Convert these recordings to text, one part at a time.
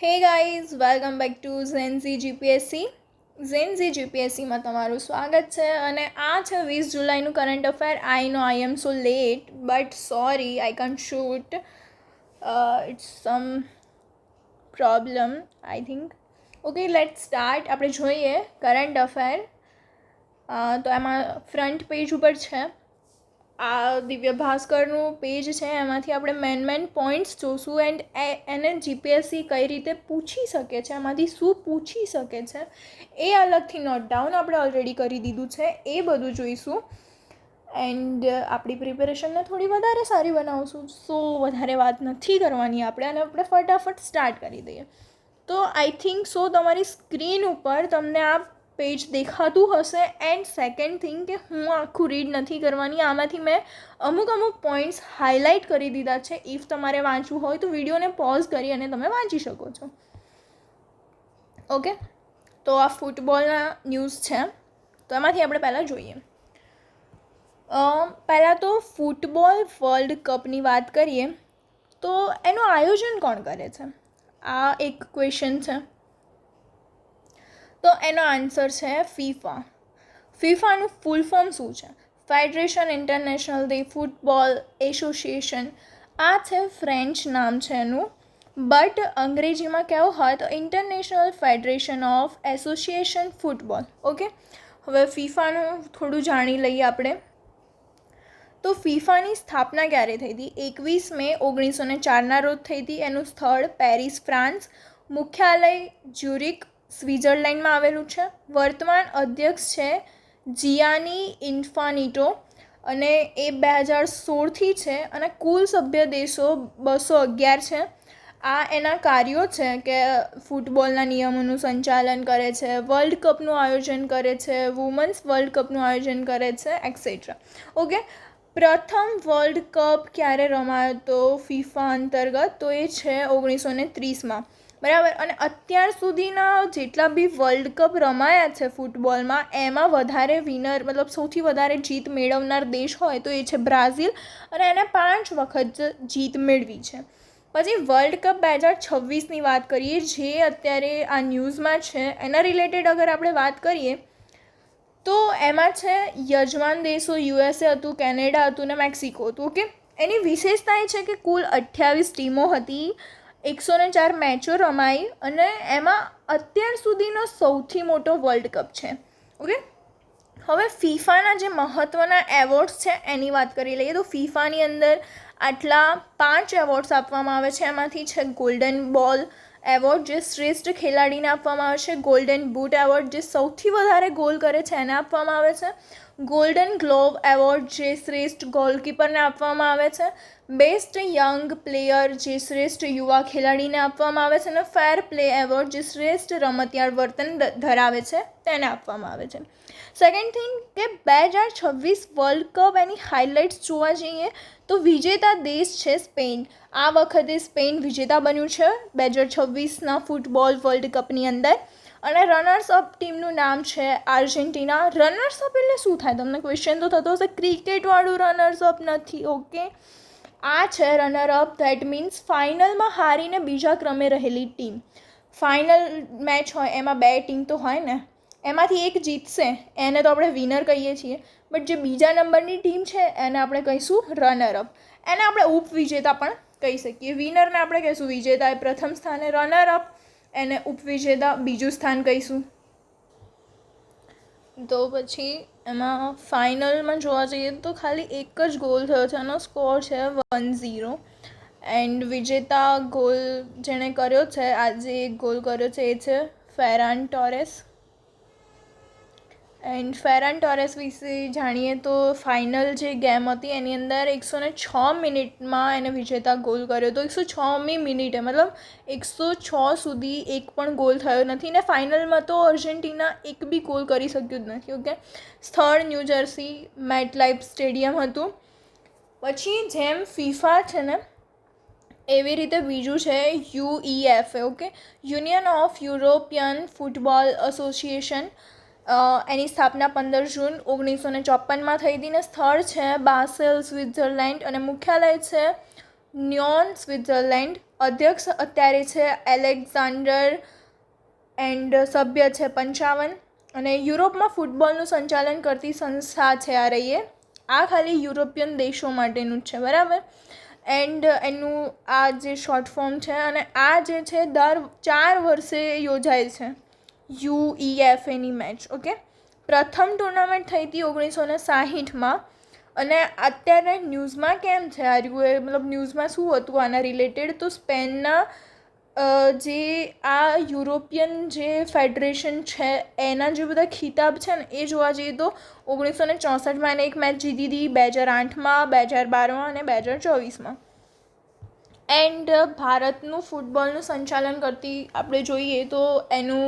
હે guys welcome back to Gen Z GPSC. Gen Z જીપીએસસીમાં તમારું સ્વાગત છે અને આ છે 20 જુલાઈનું current affair. I know I am so late but sorry I can't shoot. It's some problem I think. Okay, let start. આપણે જોઈએ કરંટ અફેર. તો એમાં ફ્રન્ટ પેજ ઉપર છે, આ દિવ્ય ભાસ્કરનું પેજ છે, એમાંથી આપણે મેન પોઈન્ટ્સ જોઈશું એન્ડ એને જીપીએસસી કઈ રીતે પૂછી શકે છે, એમાંથી શું પૂછી શકે છે એ અલગથી નોટ ડાઉન આપણે ઓલરેડી કરી દીધું છે, એ બધું જોઈશું. એન્ડ આપણી પ્રિપેરેશનને થોડી વધારે સારી બનાવશું. સો વધારે વાત નથી કરવાની આપણે, અને આપણે ફટાફટ સ્ટાર્ટ કરી દઈએ. તો આઈ થિંક સો તમારી સ્ક્રીન ઉપર તમને આ પેજ દેખાતું હશે. એન્ડ સેકન્ડ થિંગ કે હું આખું રીડ નથી કરવાની, આમાંથી મેં અમુક પોઈન્ટ્સ હાઇલાઇટ કરી દીધા છે. ઇફ તમારે વાંચવું હોય તો વિડીયોને પોઝ કરી અને તમે વાંચી શકો છો. ઓકે, તો આ ફૂટબોલના ન્યૂઝ છે, તો એમાંથી આપણે પહેલાં જોઈએ. પહેલાં તો ફૂટબોલ વર્લ્ડ કપની વાત કરીએ તો એનું આયોજન કોણ કરે છે, આ એક ક્વેશ્ચન છે. તો એનો આન્સર છે ફીફા. ફીફાનું ફૂલ ફોર્મ શું છે? ફેડરેશન ઇન્ટરનેશનલ દી ફૂટબોલ એસોસિએશન. આ છે ફ્રેન્ચ નામ છે એનું, બટ અંગ્રેજીમાં કહેવું હોય તો international federation of association football. Okay, હવે ફીફાનું થોડું જાણી લઈએ આપણે. તો ફીફાની સ્થાપના ક્યારે થઈ હતી? 21 મે 1904ના રોજ થઈ હતી. એનું સ્થળ પેરિસ, ફ્રાન્સ. મુખ્યાલય જ્યુરિક, સ્વિટ્ઝરલેન્ડમાં આવેલું છે. વર્તમાન અધ્યક્ષ છે જિયાની ઇન્ફાનિટો અને એ 2016થી છે. અને કુલ સભ્ય દેશો 211 છે. આ એના કાર્યો છે કે ફૂટબોલના નિયમોનું સંચાલન કરે છે, વર્લ્ડ કપનું આયોજન કરે છે, વુમન્સ વર્લ્ડ કપનું આયોજન કરે છે, એક્સેટ્રા. ઓકે, પ્રથમ વર્લ્ડ કપ ક્યારે રમાયો હતો ફીફા અંતર્ગત? તો એ છે 1930માં, બરાબર. અને અત્યાર સુધીના જેટલા બી વર્લ્ડ કપ રમાયા છે ફૂટબોલમાં, એમાં વધારે વિનર મતલબ સૌથી વધારે જીત મેળવનાર દેશ હોય તો એ છે બ્રાઝિલ, અને એને 5 વખત જીત મેળવી છે. પછી વર્લ્ડ કપ 2026ની વાત કરીએ, જે અત્યારે આ ન્યૂઝમાં છે, એના રિલેટેડ અગર આપણે વાત કરીએ તો એમાં છે યજમાન દેશો યુએસએ હતું, કેનેડા હતું ને મેક્સિકો હતું. ઓકે, એની વિશેષતા એ છે કે કુલ 28 ટીમો હતી, 104 મેચો રમાઈ, અને એમાં અત્યાર સુધીનો સૌથી મોટો વર્લ્ડ કપ છે. ઓકે, હવે ફીફાના જે મહત્ત્વના એવોર્ડ્સ છે એની વાત કરી લઈએ. તો ફીફાની અંદર આટલા 5 એવોર્ડ્સ આપવામાં આવે છે. એમાંથી છે ગોલ્ડન બોલ એવોર્ડ, જે શ્રેષ્ઠ ખેલાડીને આપવામાં આવે છે. ગોલ્ડન બૂટ એવોર્ડ, જે સૌથી વધારે ગોલ કરે છે એને આપવામાં આવે છે. ગોલ્ડન ગ્લોવ એવોર્ડ, જે શ્રેષ્ઠ ગોલકીપરને આપવામાં આવે છે. બેસ્ટ યંગ પ્લેયર, જે શ્રેષ્ઠ યુવા ખેલાડીને આપવામાં આવે છે. અને ફેર પ્લે એવોર્ડ, જે શ્રેષ્ઠ રમતિયાળ વર્તન ધરાવે છે તેને આપવામાં આવે છે. સેકન્ડ થિંગ કે 2026 વર્લ્ડ કપ એની હાઇલાઇટ્સ જોવા જઈએ તો વિજેતા દેશ છે સ્પેન. આ વખતે સ્પેન વિજેતા બન્યું છે 2026ના ફૂટબોલ વર્લ્ડ કપની અંદર. અને રનર્સ અપ ટીમનું નામ છે આર્જેન્ટિના. રનર્સ અપ એટલે શું થાય? તમને ક્વેશ્ચન તો થતો હશે, ક્રિકેટવાળું રનર્સ અપ નથી. ઓકે, આ છે રનર અપ. ધેટ મીન્સ ફાઇનલમાં હારીને બીજા ક્રમે રહેલી ટીમ. ફાઇનલ મેચ હોય એમાં 2 ટીમ તો હોય ને, એમાંથી એક જીતશે એને તો આપણે વિનર કહીએ છીએ, બટ જે બીજા નંબરની ટીમ છે એને આપણે કહીશું રનર અપ. એને આપણે ઉપવિજેતા પણ કહી શકીએ. વિનરને આપણે કહીશું વિજેતા એ પ્રથમ સ્થાને, રનર અપ એને ઉપવિજેતા બીજું સ્થાન કહીશું. તો પછી એમાં ફાઇનલમાં જોવા જઈએ તો ખાલી એક જ ગોલ થયો છે, એનો સ્કોર છે 1-0. એન્ડ વિજેતા ગોલ જેણે કર્યો છે, આજે એક ગોલ કર્યો છે, એ છે ફેરાન ટોરેસ. એન્ડ ફેરાન ટોરેસ વિશે જાણીએ તો ફાઇનલ જે ગેમ હતી એની અંદર 106 મિનિટમાં એને વિજેતા ગોલ કર્યો હતો. 106મી મિનિટે, મતલબ 106 સુધી એક પણ ગોલ થયો નથી. ને ફાઇનલમાં તો અર્જેન્ટિના એક બી ગોલ કરી શક્યું જ નથી. ઓકે, સ્થળ ન્યૂ જર્સી મેટલાઇફ સ્ટેડિયમ હતું. પછી જેમ ફીફા છે ને એવી રીતે બીજું છે UEFA. Okay, union of European football association. એની સ્થાપના 15 જૂન 1954માં થઈ હતી. ને સ્થળ છે બાસેલ, સ્વિટ્ઝરલેન્ડ. અને મુખ્યાલય છે ન્યોન સ્વિટ્ઝરલેન્ડ. અધ્યક્ષ અત્યારે છે એલેક્ઝાન્ડર એન્ડ સભ્ય છે 55. અને યુરોપમાં ફૂટબોલનું સંચાલન કરતી સંસ્થા છે આ રહીએ. આ ખાલી યુરોપિયન દેશો માટેનું જ છે, બરાબર. એન્ડ એનું આ જે શોર્ટ ફોર્મ છે, અને આ જે છે દર 4 વર્ષે યોજાય છે UEFA મેચ. ઓકે, પ્રથમ ટુર્નામેન્ટ થઈ હતી 1960માં. અને અત્યારે ન્યૂઝમાં કેમ છે આ રહ્યું, એ મતલબ ન્યૂઝમાં શું હતું આના રિલેટેડ, તો સ્પેનના જે આ યુરોપિયન જે ફેડરેશન છે એના જે બધા ખિતાબ છે ને એ જોવા જઈએ તો 1964માં એને એક મેચ જીતી હતી, 2008માં, 2012માં અને 2024માં. એન્ડ ભારતનું ફૂટબોલનું સંચાલન કરતી આપણે જોઈએ તો એનું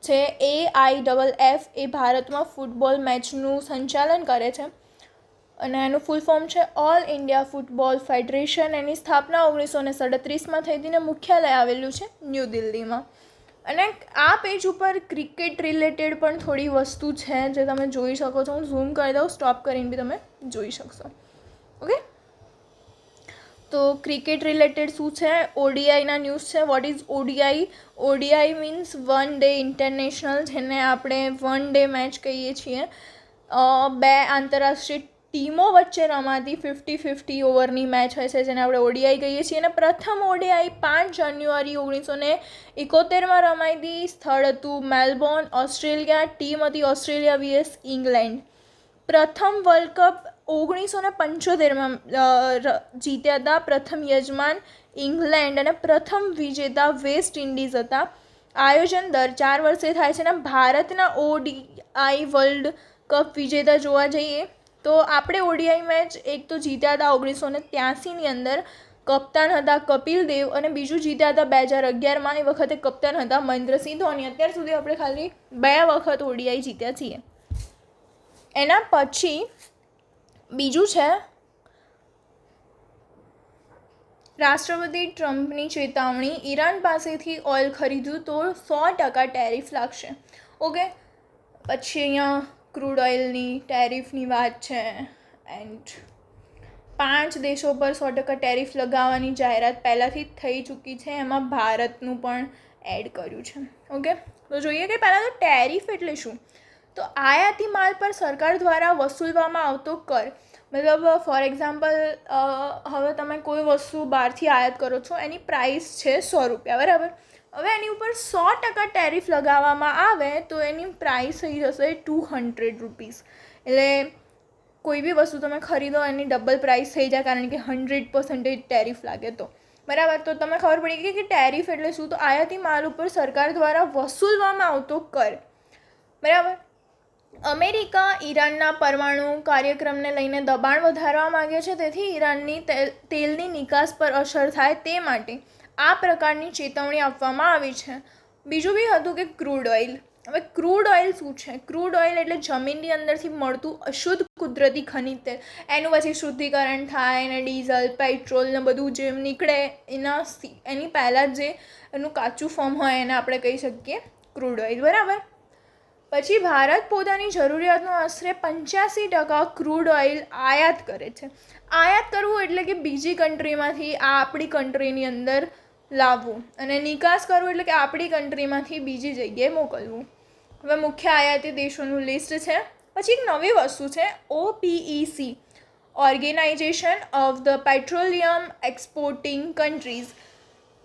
છે AIFF. એ ભારતમાં ફૂટબોલ મેચનું સંચાલન કરે છે અને એનું ફૂલ ફોર્મ છે ઓલ ઇન્ડિયા ફૂટબોલ ફેડરેશન. એની સ્થાપના 1937માં થઈ હતી ને મુખ્યાલય આવેલું છે ન્યૂ દિલ્હીમાં. અને આ પેજ ઉપર ક્રિકેટ રિલેટેડ પણ થોડી વસ્તુ છે જે તમે જોઈ શકો છો. હું ઝૂમ કરી દઉં, સ્ટોપ કરીને બી તમે જોઈ શકશો. ઓકે, તો ક્રિકેટ રિલેટેડ શું છે, ODIના ન્યૂઝ છે. What is ODI? ODI means one day international, જેને આપણે વન ડે મેચ કહીએ છીએ. 2 આંતરરાષ્ટ્રીય ટીમો વચ્ચે રમાતી 50-50 ઓવરની મેચ હોય છે, જેને આપણે ODI કહીએ છીએ. અને પ્રથમ ODI 5 જાન્યુઆરી 1971માં રમાઈ હતી. સ્થળ હતું મેલબોર્ન, ઓસ્ટ્રેલિયા. ટીમ હતી ઓસ્ટ્રેલિયા vs ઇંગ્લેન્ડ. પ્રથમ વર્લ્ડ કપ 1975માં જીત્યા હતા. પ્રથમ યજમાન ઇંગ્લેન્ડ અને પ્રથમ વિજેતા વેસ્ટ ઇન્ડિઝ હતા. આયોજન દર 4 વર્ષે થાય છે. અને ભારતના ODI વર્લ્ડ કપ વિજેતા જોવા જઈએ તો આપણે ODI મેચ એક તો જીત્યા હતા 1983ની અંદર, કપ્તાન હતા કપિલ દેવ. અને બીજું જીત્યા હતા 2011માં, એ વખતે કપ્તાન હતા મહેન્દ્રસિંહ ધોની. અત્યાર સુધી આપણે ખાલી 2 વખત ODI જીત્યા છીએ. એના પછી બીજું છે રાષ્ટ્રપતિ ટ્રમ્પની ચેતવણી. ઈરાન પાસેથી ઓઇલ ખરીદ્યું તો 100% ટેરિફ લાગશે. ઓકે, પછી અહીંયા ક્રૂડ ઓઇલની ટેરિફની વાત છે. એન્ડ 5 દેશો પર 100% ટેરિફ લગાવવાની જાહેરાત પહેલાંથી જ થઈ ચૂકી છે. એમાં ભારતનું પણ એડ કર્યું છે. ઓકે, તો જોઈએ કે પહેલાં તો ટેરિફ એટલે શું. તો આયાતી માલ પર સરકાર દ્વારા વસૂલવામાં આવતો કર, મતલબ ફોર એક્ઝામ્પલ હવે તમે કોઈ વસ્તુ બહારથી આયાત કરો છો, એની પ્રાઇસ છે 100 રૂપિયા, બરાબર. હવે એની ઉપર 100% ટેરિફ લગાવવામાં આવે તો એની પ્રાઇસ થઈ જશે 200 રૂપીસ. એટલે કોઈ બી વસ્તુ તમે ખરીદો એની ડબલ પ્રાઇસ થઈ જાય, કારણ કે 100% ટેરિફ લાગે તો, બરાબર. તો તમને ખબર પડી ગઈ કે ટેરિફ એટલે શું. તો આયાતી માલ ઉપર સરકાર દ્વારા વસૂલવામાં આવતો કર, બરાબર. અમેરિકા ઈરાનના પરમાણુ કાર્યક્રમને લઈને દબાણ વધારવા માગે છે, તેથી ઈરાનની તેલની નિકાસ પર અસર થાય તે માટે આ પ્રકારની ચેતવણી આપવામાં આવી છે. બીજું બી હતું કે ક્રૂડ ઓઇલ. હવે ક્રૂડ ઓઇલ શું છે? ક્રૂડ ઓઇલ એટલે જમીનની અંદરથી મળતું અશુદ્ધ કુદરતી ખનિજ તેલ. એનું પછી શુદ્ધિકરણ થાય ને ડીઝલ, પેટ્રોલ ને બધું જેમ નીકળે એની પહેલાં જે એનું કાચું ફોર્મ હોય એને આપણે કહી શકીએ ક્રૂડ ઓઇલ, બરાબર. પછી ભારત પોતાની જરૂરિયાતનો આશરે 85% ક્રૂડ ઓઇલ આયાત કરે છે. આયાત કરવું એટલે કે બીજી કન્ટ્રીમાંથી આ આપણી કન્ટ્રીની અંદર લાવવું, અને નિકાસ કરવું એટલે કે આપણી કન્ટ્રીમાંથી બીજી જગ્યાએ મોકલવું. હવે મુખ્ય આયાતી દેશોનું લિસ્ટ છે. પછી એક નવી વસ્તુ છે OPEC, organisation of the petroleum exporting countries.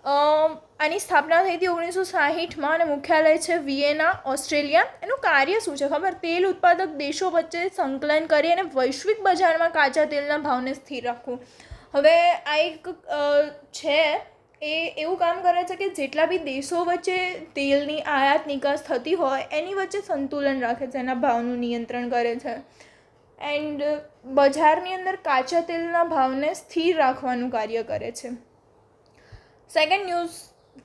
આની સ્થાપના થઈ હતી 1960માં અને મુખ્યાલય છે વિયેના, ઓસ્ટ્રેલિયા. એનું કાર્ય શું છે ખબર? તેલ ઉત્પાદક દેશો વચ્ચે સંકલન કરી અને વૈશ્વિક બજારમાં કાચા તેલના ભાવને સ્થિર રાખવું. હવે આ એક છે એ એવું કામ કરે છે કે જેટલા બી દેશો વચ્ચે તેલની આયાત નિકાસ થતી હોય એની વચ્ચે સંતુલન રાખે છે, એના ભાવનું નિયંત્રણ કરે છે. એન્ડ બજારની અંદર કાચા તેલના ભાવને સ્થિર રાખવાનું કાર્ય કરે છે. સેકન્ડ ન્યૂઝ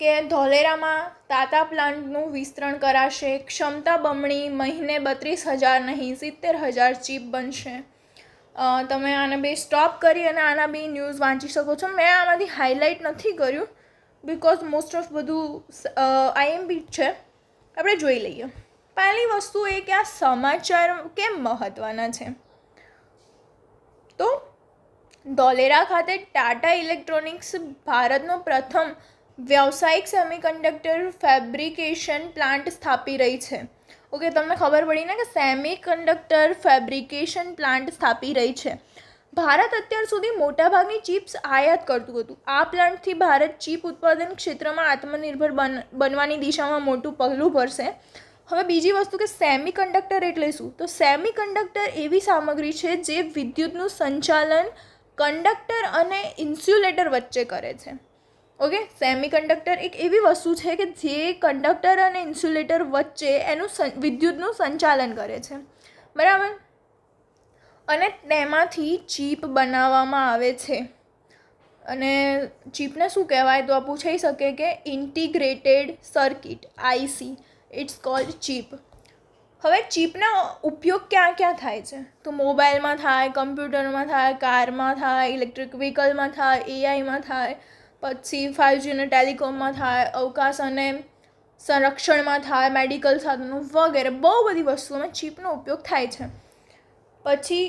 કે ધોલેરામાં તાતા પ્લાન્ટનું વિસ્તરણ કરાશે. ક્ષમતા બમણી, મહિને 32,000 નહીં 70,000 ચીપ બનશે. તમે આને બી સ્ટોપ કરી અને આના બી ન્યૂઝ વાંચી શકો છો. મેં આમાંથી હાઇલાઇટ નથી કર્યું બિકોઝ મોસ્ટ ઓફ બધું IMP છે. આપણે જોઈ લઈએ. પહેલી વસ્તુ એ કે આ સમાચાર કેમ મહત્ત્વના છે. તો ધોલેરા ખાતે ટાટા ઇલેક્ટ્રોનિક્સ ભારતનો પ્રથમ વ્યવસાયિક સેમિકન્ડક્ટર ફેબ્રિકેશન પ્લાન્ટ સ્થાપી રહી છે. ઓકે, તમને ખબર પડી ને કે સેમિકન્ડક્ટર ફેબ્રિકેશન પ્લાન્ટ સ્થાપી રહી છે. ભારત અત્યાર સુધી મોટાભાગની ચિપ્સ આયાત કરતું હતું. આ પ્લાન્ટથી ભારત ચિપ ઉત્પાદન ક્ષેત્રમાં આત્મનિર્ભર બનવાની દિશામાં મોટું પગલું ભરશે. હવે બીજી વસ્તુ કે સેમિકન્ડક્ટર એટલે શું? તો સેમિકન્ડક્ટર એવી સામગ્રી છે જે વિદ્યુતનું સંચાલન કંડક્ટર અને ઇન્સ્યુલેટર વચ્ચે કરે છે. ઓકે, સેમિકન્ડક્ટર એક એવી વસ્તુ છે કે જે કંડક્ટર અને ઇન્સ્યુલેટર વચ્ચે એનું વિદ્યુતનું સંચાલન કરે છે, બરાબર. અને તેમાંથી ચીપ બનાવવામાં આવે છે. અને ચીપને શું કહેવાય? તો આ પૂછાઈ શકે કે integrated circuit, IC, it's called chip. હવે ચીપના ઉપયોગ ક્યાં ક્યાં થાય છે? તો મોબાઈલમાં થાય, કમ્પ્યુટરમાં થાય, કારમાં થાય, ઇલેક્ટ્રિક વ્હીકલમાં થાય, એઆઈમાં થાય, પછી 5G અને ટેલિકોમમાં થાય, અવકાશ અને સંરક્ષણમાં થાય, મેડિકલ સાધનો વગેરે બહુ બધી વસ્તુઓમાં ચીપનો ઉપયોગ થાય છે. પછી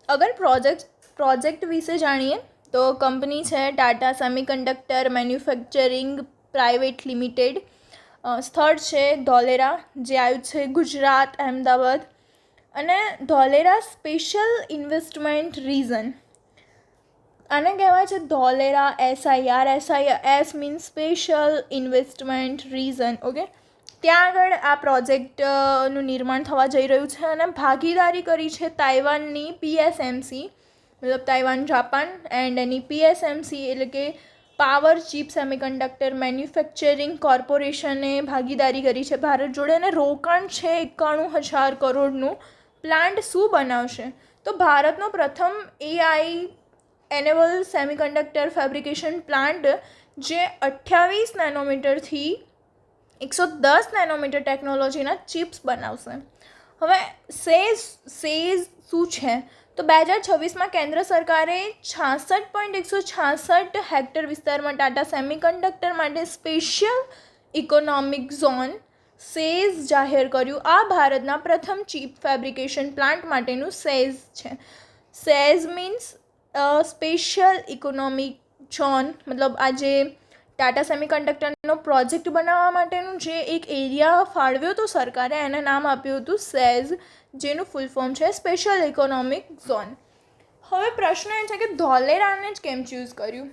અગર પ્રોજેક્ટ વિશે જાણીએ તો કંપની છે Tata semiconductor manufacturing private limited. સ્થળ છે ધોલેરા, જે આવ્યું છે ગુજરાત, અહેમદાબાદ. અને ધોલેરા સ્પેશિયલ ઇન્વેસ્ટમેન્ટ રીઝન, આને કહેવાય છે Dholera SIR. S means special investment reason. Okay, ત્યાં આગળ આ પ્રોજેક્ટનું નિર્માણ થવા જઈ રહ્યું છે અને ભાગીદારી કરી છે તાઇવાનની PSMC, મતલબ Taiwan Japan, and any PSMC એટલે કે પાવર ચીપ સેમિકન્ડક્ટર મેન્યુફેક્ચરિંગ કોર્પોરેશને ભાગીદારી કરી છે ભારત જોડે. અને રોકાણ છે 91,000 કરોડનું. પ્લાન્ટ શું બનાવશે? તો ભારતનો પ્રથમ AI enable semiconductor fabrication plant જે 28 નેનોમીટરથી 110 નેનોમીટર ટેકનોલોજીના ચિપ્સ બનાવશે. હવે સેઝ શું છે? તો 2026માં કેન્દ્ર સરકારે 66.166 હેક્ટર વિસ્તારમાં ટાટા સેમિકન્ડક્ટર માટે સ્પેશિયલ ઇકોનોમિક ઝોન સેઝ જાહેર કર્યું. આ ભારતના પ્રથમ ચીપ ફેબ્રિકેશન પ્લાન્ટ માટેનું સેઝ છે. Says means special economic zone, મતલબ આ જે ટાટા સેમિકન્ડક્ટરનો પ્રોજેક્ટ બનાવવા માટેનું જે એક એરિયા ફાળવ્યો હતો સરકારે, એને નામ આપ્યું હતું સેઝ, જેનું ફૂલ ફોર્મ છે સ્પેશિયલ ઇકોનોમિક ઝોન. હવે પ્રશ્ન એ છે કે ધોલેરાને જ કેમ ચૂઝ કર્યું?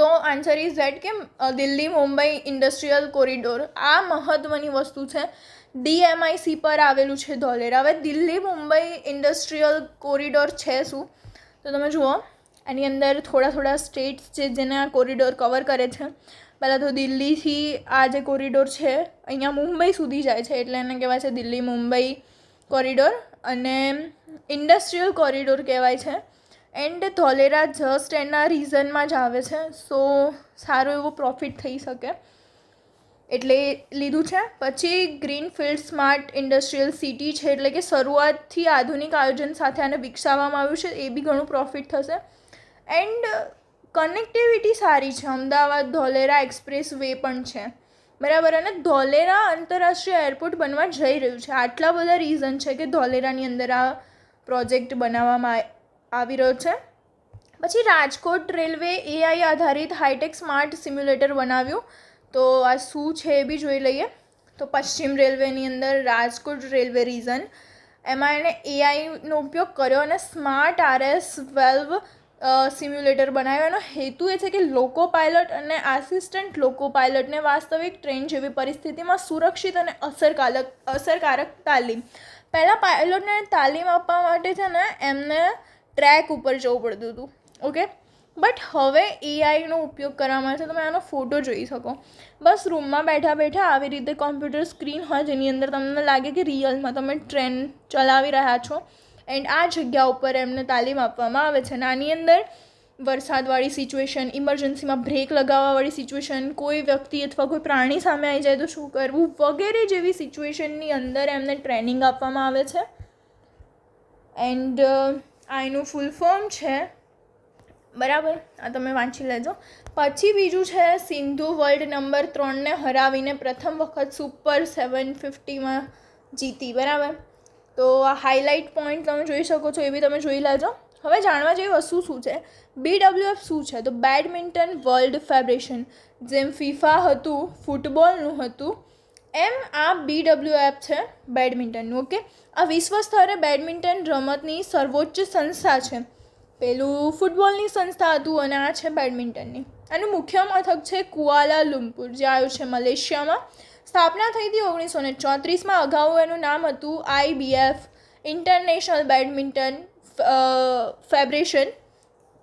તો આન્સર ઇઝ ધેટ કે દિલ્હી મુંબઈ ઇન્ડસ્ટ્રીયલ કોરિડોર આ મહત્ત્વની વસ્તુ છે. DMIC પર આવેલું છે ધોલેરા. હવે દિલ્હી મુંબઈ ઇન્ડસ્ટ્રીયલ કોરિડોર છે શું? તો તમે જુઓ, એની અંદર થોડા સ્ટેટ્સ છે જેને આ કોરિડોર કવર કરે છે. પહેલાં તો દિલ્હીથી આ જે કોરિડોર છે અહીંયા મુંબઈ સુધી જાય છે, એટલે એને કહેવાય છે દિલ્હી મુંબઈ કોરિડોર, અને ઇન્ડસ્ટ્રીયલ કોરિડોર કહેવાય છે. એન્ડ ધોલેરા જસ્ટ એના રીઝનમાં જ આવે છે, સો સારો એવો પ્રોફિટ થઈ શકે એટલે લીધું છે. પછી ગ્રીનફિલ્ડ સ્માર્ટ ઇન્ડસ્ટ્રીયલ સિટી છે, એટલે કે શરૂઆતથી આધુનિક આયોજન સાથે આને વિકસાવવામાં આવ્યું છે, એ બી ઘણું પ્રોફિટ થશે. એન્ડ કનેક્ટિવિટી સારી છે, અમદાવાદ ધોલેરા એક્સપ્રેસ વે પણ છે, બરાબર. અને ધોલેરા આંતરરાષ્ટ્રીય એરપોર્ટ બનવા જઈ રહ્યું છે. આટલા બધા રીઝન છે કે ધોલેરાની અંદર આ પ્રોજેક્ટ બનાવવામાં આવી રહ્યો છે. પછી રાજકોટ રેલવે AI આધારિત હાઈટેક સ્માર્ટ સિમ્યુલેટર બનાવ્યું. તો આ શું છે એ બી જોઈ લઈએ. તો પશ્ચિમ રેલવેની અંદર રાજકોટ રેલવે રીઝન, એમાં એણે AIનો ઉપયોગ કર્યો અને સ્માર્ટ RS12 સિમ્યુલેટર બનાવ્યો. એનો હેતુ એ છે કે લોકો પાયલટ અને આસિસ્ટન્ટ લોકો પાયલટને વાસ્તવિક ટ્રેન જેવી પરિસ્થિતિમાં સુરક્ષિત અને અસરકારક તાલીમ. પહેલાં પાયલોટને તાલીમ આપવા માટે છે ને એમને ટ્રેક ઉપર જવું પડતું હતું. ઓકે, બટ હવે AIનો ઉપયોગ કરવામાં આવે છે. તમે આનો ફોટો જોઈ શકો. બસ રૂમમાં બેઠા આવી રીતે કોમ્પ્યુટર સ્ક્રીન હોય જેની અંદર તમને લાગે કે રિયલમાં તમે ટ્રેન ચલાવી રહ્યા છો, એન્ડ આ જગ્યા ઉપર એમને તાલીમ આપવામાં આવે છે. અને આની અંદર વરસાદવાળી સિચ્યુએશન, ઇમરજન્સીમાં બ્રેક લગાવવાવાળી સિચ્યુએશન, કોઈ વ્યક્તિ અથવા કોઈ પ્રાણી સામે આવી જાય તો શું કરવું વગેરે જેવી સિચ્યુએશનની અંદર એમને ટ્રેનિંગ આપવામાં આવે છે. એન્ડ આ એનું ફૂલ ફોર્મ છે, બરાબર. આ તમે વાંચી લેજો. પછી બીજું છે સિંધુ વર્લ્ડ નંબર 3ને હરાવીને પ્રથમ વખત સુપર 750માં જીતી, બરાબર. તો આ હાઇલાઇટ પોઈન્ટ તમે જોઈ શકો છો, એ બી તમે જોઈ લેજો. હવે જાણવા જેવી વસ્તુ શું છે, BWF શું છે? તો બેડમિન્ટન વર્લ્ડ ફેડરેશન. જેમ ફિફા હતું ફૂટબોલનું હતું, એમ આ BWF છે બેડમિન્ટનનું. ઓકે, આ વિશ્વ સ્તરે બેડમિન્ટન રમતની સર્વોચ્ચ સંસ્થા છે. પેલું ફૂટબોલની સંસ્થા હતું અને આ છે બેડમિન્ટનની. આનું મુખ્ય મથક છે કુઆલા લુમ્પુર, જે આવ્યું છે મલેશિયામાં. સ્થાપના થઈ હતી 1934માં. અગાઉ એનું નામ હતું IBF, ઇન્ટરનેશનલ બેડમિન્ટન ફેડરેશન.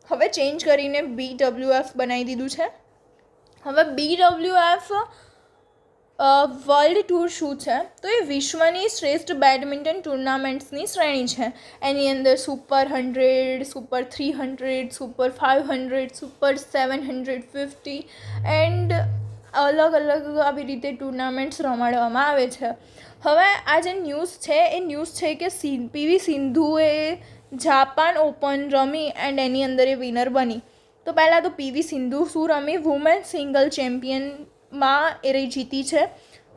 હવે ચેન્જ કરીને BWF બનાવી દીધું છે. હવે BWF વર્લ્ડ ટૂર શું છે? તો એ વિશ્વની શ્રેષ્ઠ બેડમિન્ટન ટુર્નામેન્ટ્સની શ્રેણી છે. એની અંદર super 100, super 300, super 500, super 750 and અલગ અલગ આવી રીતે ટુર્નામેન્ટ્સ રમાડવામાં આવે છે. હવે આ જે ન્યૂઝ છે એ ન્યૂઝ છે કે PV સિંધુએ જાપાન ઓપન રમી એન્ડ એની અંદર એ વિનર બની. તો પહેલાં તો PV સિંધુ શું રમી? વુમેન સિંગલ ચેમ્પિયનમાં એ જીતી છે.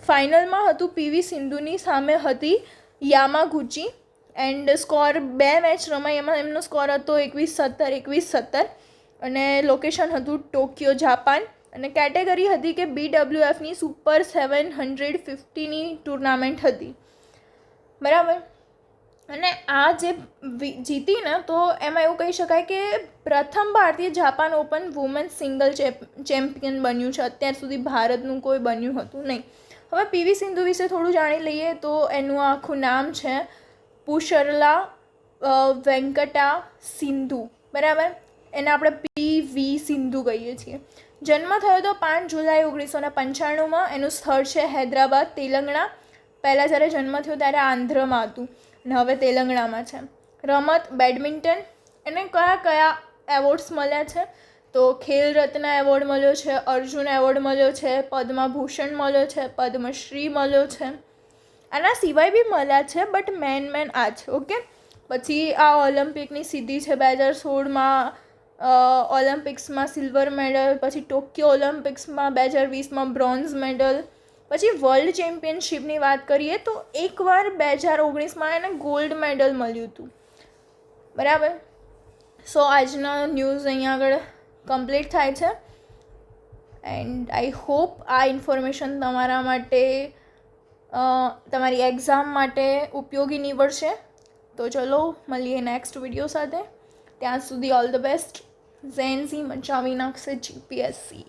ફાઇનલમાં હતું PV સિંધુની સામે હતી યામાગુચી એન્ડ સ્કોર 2 મેચ રમાઈ, એમાં એમનો સ્કોર હતો 21-17, 21-17 અને લોકેશન હતું ટોક્યો, જાપાન. અને કેટેગરી હતી કે BWFની સુપર 750ની ટુર્નામેન્ટ હતી, બરાબર. અને આ જે જીતી ને, તો એમાં એવું કહી શકાય કે પ્રથમ ભારતીય Japan open women's single champion બન્યું છે. અત્યાર સુધી ભારતનું કોઈ બન્યું હતું નહીં. હવે PV સિંધુ વિશે થોડું જાણી લઈએ. તો એનું આખું નામ છે પુશરલા વેંકટા સિંધુ, બરાબર. એને આપણે PV સિંધુ કહીએ છીએ. જન્મ થયો તો 5 જુલાઈ 1995માં. એનું સ્થળ છે હૈદરાબાદ, તેલંગણા. પહેલાં જ્યારે જન્મ થયો ત્યારે આંધ્રમાં હતું અને હવે તેલંગણામાં છે. રમત બેડમિન્ટન. એને કયા કયા એવોર્ડ્સ મળ્યા છે? તો ખેલ રત્ન એવોર્ડ મળ્યો છે, અર્જુન એવોર્ડ મળ્યો છે, પદ્મભૂષણ મળ્યો છે, પદ્મશ્રી મળ્યો છે. આના સિવાય બી મળ્યા છે, બટ મેન આ છે. ઓકે, પછી આ ઓલિમ્પિકની સિદ્ધિ છે 2016માં, ઓલિમ્પિક્સમાં સિલ્વર મેડલ, પછી ટોક્યો ઓલિમ્પિક્સમાં 2020માં બ્રોન્ઝ મેડલ. પછી વર્લ્ડ ચેમ્પિયનશિપની વાત કરીએ તો એકવાર 2019માં એને ગોલ્ડ મેડલ મળ્યું હતું, બરાબર. સો આજના ન્યૂઝ અહીંયા આગળ કમ્પ્લીટ થાય છે એન્ડ આઈ હોપ આ ઇન્ફોર્મેશન તમારા માટે તમારી એક્ઝામ માટે ઉપયોગી નીવડશે. તો ચલો મળીએ નેક્સ્ટ વિડીયો સાથે. ત્યાં સુધી ઓલ ધ બેસ્ટ. ઝેન્ઝી મચાવી નાખશે GPSC.